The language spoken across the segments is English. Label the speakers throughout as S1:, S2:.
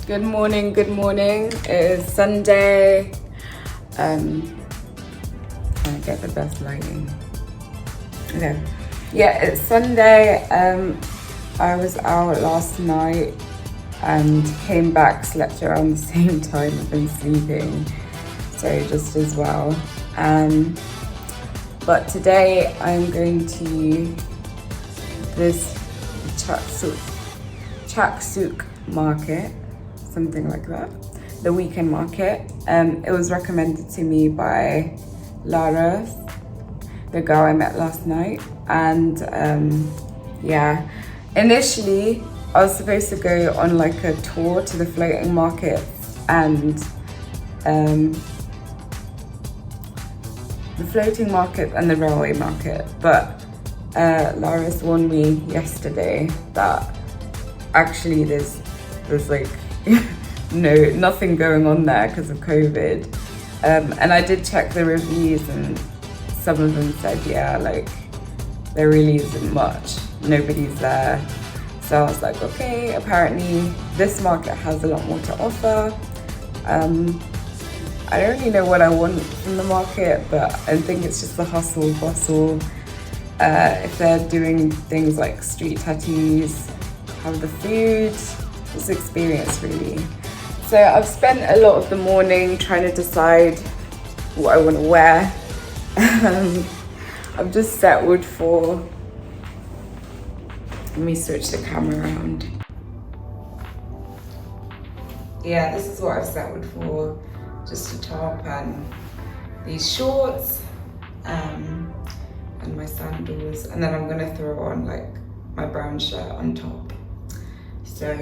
S1: Good morning, good morning. It is Sunday. Trying to get the best lighting. Okay. Yeah, it's Sunday. I was out last night and came back, slept around the same time I've been sleeping. So just as well. But today I'm going to this Chatuchak market, something like that, the weekend market. It was recommended to me by Lara, the girl I met last night. And yeah, initially I was supposed to go on like a tour to the floating market and the floating market and the railway market, but Lara's warned me yesterday that actually there's like nothing going on there because of COVID. And I did check the reviews and some of them said, yeah, like there really isn't much, nobody's there. So I was like, okay, apparently this market has a lot more to offer. I don't really know what I want from the market, but I think it's just the hustle bustle. If they're doing things like street tattoos, have the food, just experience really. So I've spent a lot of the morning trying to decide what I want to wear. I've just settled for, let me switch the camera around. Yeah, this is what I've settled for. Just a top and these shorts and my sandals, and then I'm gonna throw on like my brown shirt on top. So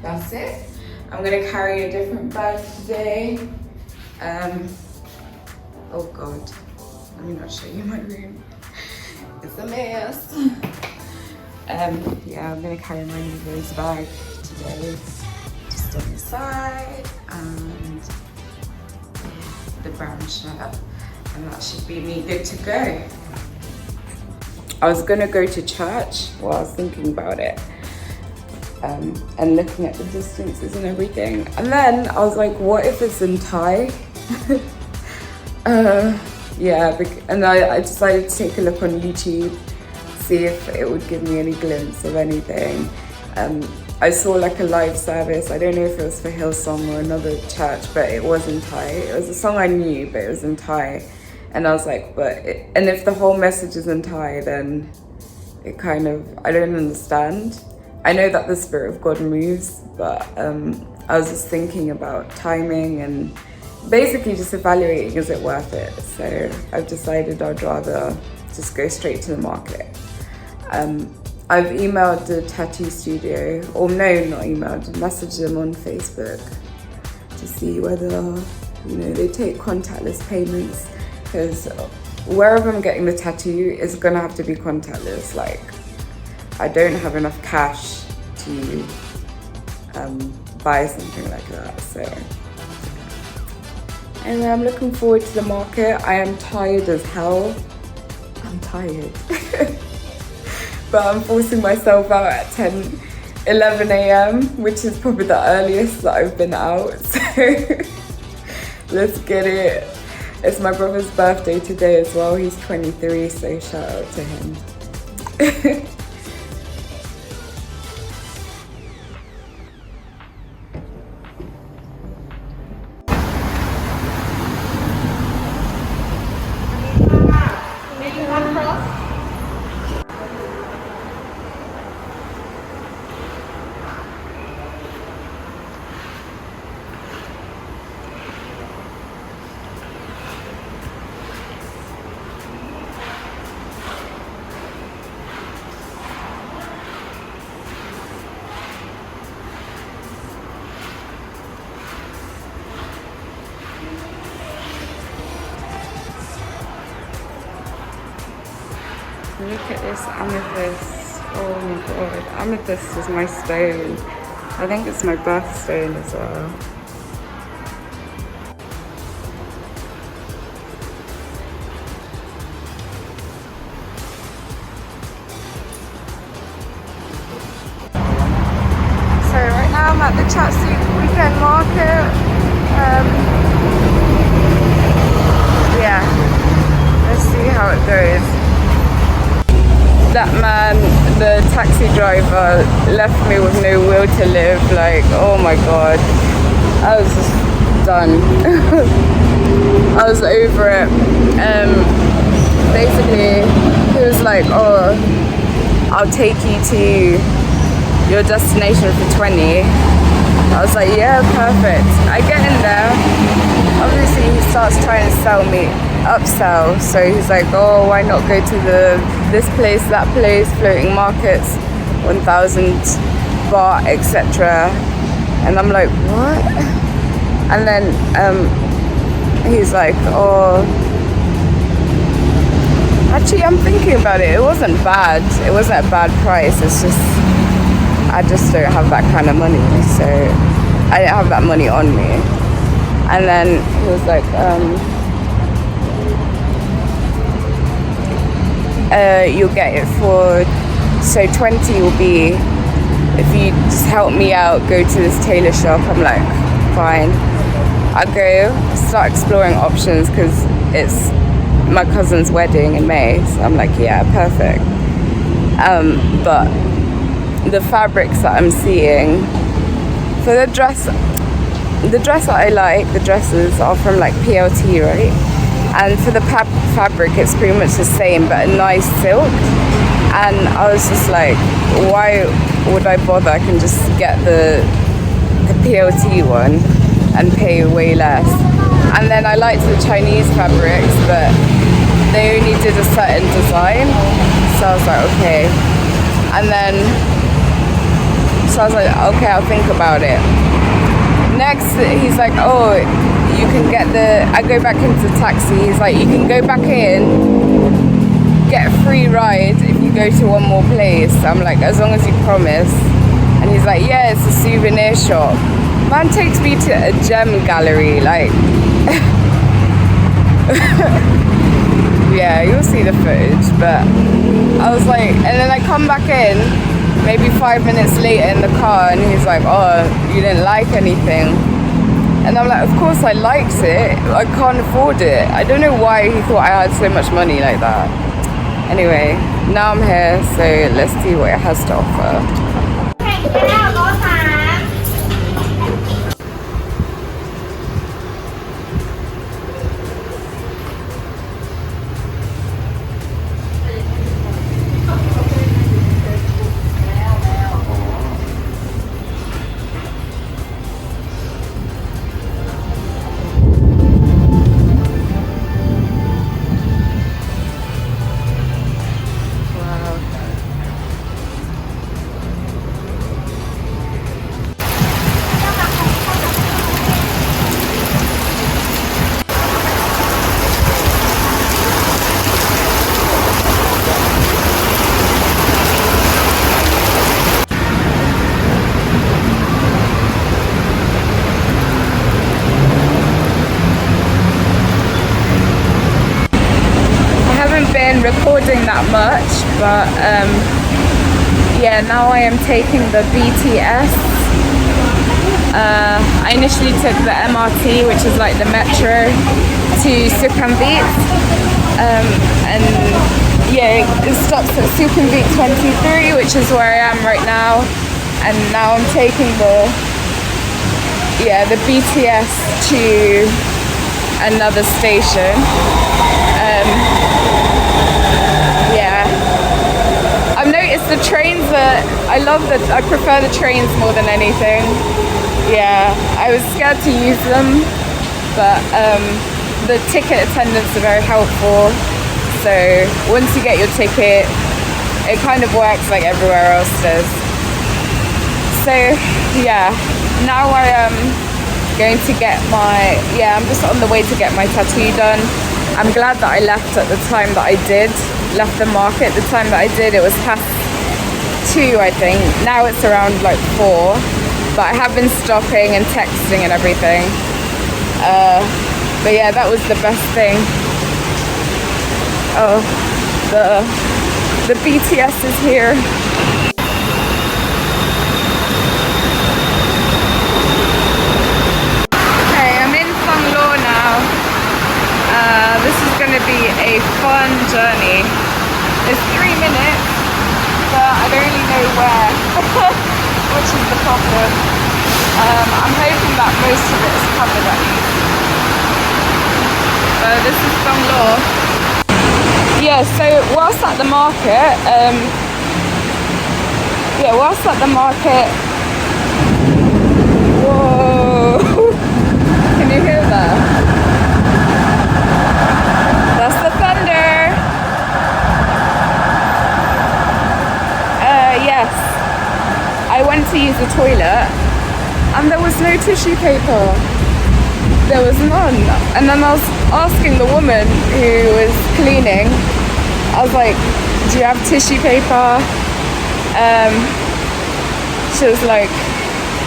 S1: that's it. I'm gonna carry a different bag today. Oh God, let me not show you my room. It's a mess. Yeah, I'm gonna carry my Levi's bag today, just on the side, and the brown shirt, and that should be me good to go. I was gonna go to church while I was thinking about it, and looking at the distances and everything, and then I was like, what if it's in Thai? Yeah, and I decided to take a look on YouTube, see if it would give me any glimpse of anything. I saw like a live service. I don't know if it was for Hillsong or another church, but it was in Thai. It was a song I knew, but it was in Thai. And I was like, and if the whole message is in Thai, then it kind of, I don't understand. I know that the Spirit of God moves, but I was just thinking about timing and basically just evaluating, is it worth it? So I've decided I'd rather just go straight to the market. I've emailed the tattoo studio, or no, not emailed, messaged them on Facebook to see whether, you know, they take contactless payments, because wherever I'm getting the tattoo is gonna have to be contactless. Like, I don't have enough cash to buy something like that, so. Anyway, I'm looking forward to the market. I am tired as hell. I'm tired. But I'm forcing myself out at 11 a.m, which is probably the earliest that I've been out. So let's get it. It's my brother's birthday today as well. He's 23, so shout out to him. Look at this amethyst. Oh my God, amethyst is my stone. I think it's my birthstone as well. So right now I'm at the Chatuchak weekend market. Yeah, let's see how it goes. That man, the taxi driver, left me with no will to live. Like, oh my god, I was just done. I was over it. Basically, he was like, oh, I'll take you to your destination for 20. I was like, yeah, perfect. I get in there. Obviously, he starts trying to sell me, upsell. So he's like, oh, why not go to this place, that place, floating markets, 1,000 baht, etc. And I'm like, what? And then he's like, oh, actually, I'm thinking about it. It wasn't bad. It wasn't a bad price. It's just, I just don't have that kind of money. So I didn't have that money on me. And then he was like, you'll get it for, so 20 will be, if you just help me out, go to this tailor shop. I'm like, fine. I go, start exploring options because it's my cousin's wedding in May. So I'm like, yeah, perfect. But the fabrics that I'm seeing for the dress that I like, the dresses are from like PLT, right? And for the fabric, it's pretty much the same, but a nice silk. And I was just like, why would I bother? I can just get the PLT one and pay way less. And then I liked the Chinese fabrics, but they only did a certain design. So I was like, okay. And then, so I was like, okay, I'll think about it. Next, he's like, oh, you can get I go back into the taxi. He's like, you can go back in, get a free ride if you go to one more place. I'm like, as long as you promise. And he's like, yeah, it's a souvenir shop. Man takes me to a gem gallery, like, yeah, you'll see the footage, but I was like, and then I come back in, maybe 5 minutes later in the car, and he's like, oh, you didn't like anything. And I'm like, of course I liked it, I can't afford it. I don't know why he thought I had so much money like that. Anyway, now I'm here, so let's see what it has to offer. Recording that much, but yeah, now I am taking the BTS. I initially took the MRT, which is like the metro, to Sukhumvit, and yeah, it stops at Sukhumvit 23, which is where I am right now, and now I'm taking the BTS to another station. I've noticed the trains I prefer the trains more than anything. Yeah, I was scared to use them, but the ticket attendants are very helpful. So once you get your ticket, it kind of works like everywhere else does. So yeah, now I am going to get I'm just on the way to get my tattoo done. I'm glad that I left at the time that I did. Left the market the time that I did. It was past 2, I think. Now it's around like 4, but I have been stopping and texting and everything. But yeah, that was the best thing. Oh, the BTS is here. where, which is the problem. I'm hoping that most of it is covered at least. This is Bangkok. Yeah, so whilst at the market, whoa, can you hear that? That's the thunder. Yes, I went to use the toilet and there was no tissue paper. There was none. And then I was asking the woman who was cleaning, I was like, do you have tissue paper? She was like,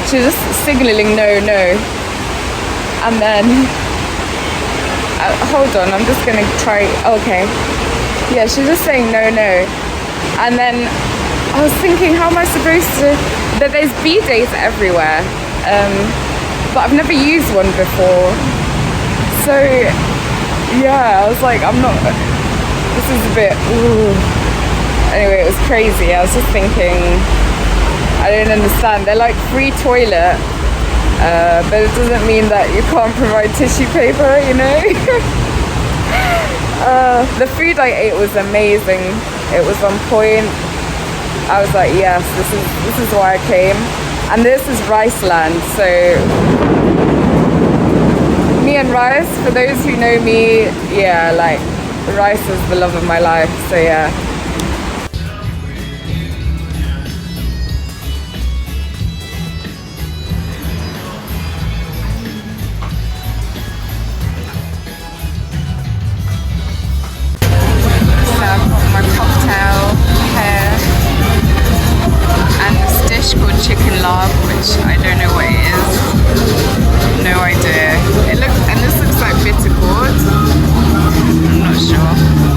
S1: she was just signaling no. And then, hold on, I'm just gonna try, okay. Yeah, she was just saying no. And then I was thinking, how am I supposed to, that there's bidets everywhere. But I've never used one before. So, yeah, I was like, this is a bit, ooh. Anyway, it was crazy. I was just thinking, I don't understand. They're like free toilet, but it doesn't mean that you can't provide tissue paper, you know? The food I ate was amazing. It was on point. I was like, yes, this is why I came. And this is rice land, so me and rice, for those who know me, yeah, like rice is the love of my life, so yeah. So I've got my cocktail here and this dish called chicken log, which I don't know what it is. No idea. This looks like bitter gourd. I'm not sure.